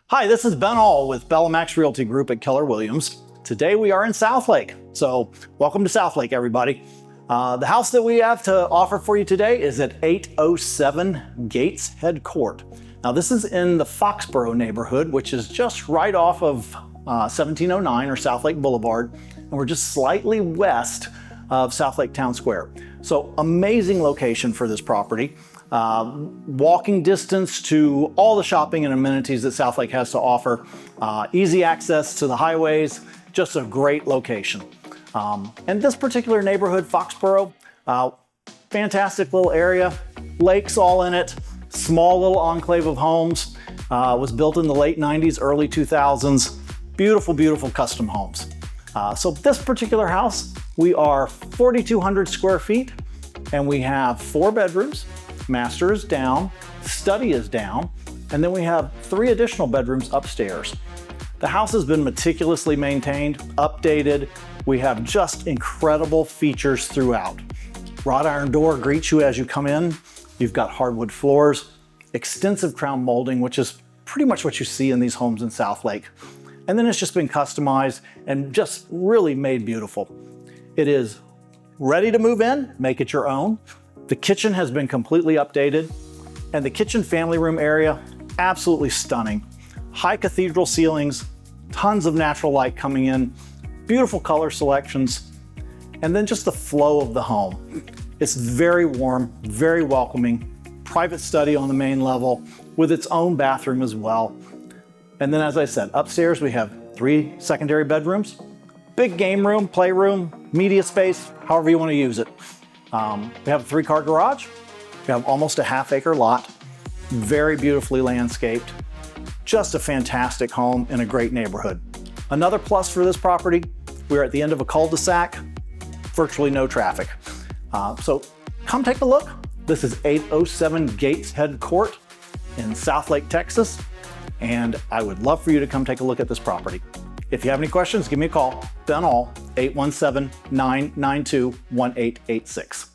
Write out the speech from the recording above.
Hi, this is Ben All with Bellamax Realty Group at Keller Williams. Today we are in Southlake. So welcome to Southlake, everybody. The house that we have to offer for you today is at 807 Gateshead Court. Now this is in the Foxborough neighborhood, which is just right off of 1709 or Southlake Boulevard. And we're just slightly west of Southlake Town Square. So amazing location for this property. Walking distance to all the shopping and amenities that Southlake has to offer. Easy access to the highways, just a great location. And this particular neighborhood, Foxborough, fantastic little area, lakes all in it, small little enclave of homes, was built in the late 90s, early 2000s, beautiful, beautiful custom homes. So this particular house, we are 4,200 square feet and we have 4 bedrooms. Master is down, study is down, and then we have 3 additional bedrooms upstairs. The house has been meticulously maintained, updated. We have just incredible features throughout. Wrought iron door greets you as you come in. You've got hardwood floors, extensive crown molding, which is pretty much what you see in these homes in Southlake. And then it's just been customized and just really made beautiful. It is ready to move in, make it your own. The kitchen has been completely updated, and the kitchen family room area, absolutely stunning. High cathedral ceilings, tons of natural light coming in, beautiful color selections, and then just the flow of the home. It's very warm, very welcoming, private study on the main level with its own bathroom as well. And then, as I said, upstairs we have 3 secondary bedrooms, big game room, playroom, media space, however you want to use it. We have a 3-car garage. We have almost a half-acre lot, very beautifully landscaped. Just a fantastic home in a great neighborhood. Another plus for this property, we're at the end of a cul-de-sac, virtually no traffic. So come take a look. This is 807 Gateshead Court in Southlake, Texas, and I would love for you to come take a look at this property. If you have any questions, give me a call. Ben All, 817-992-1886.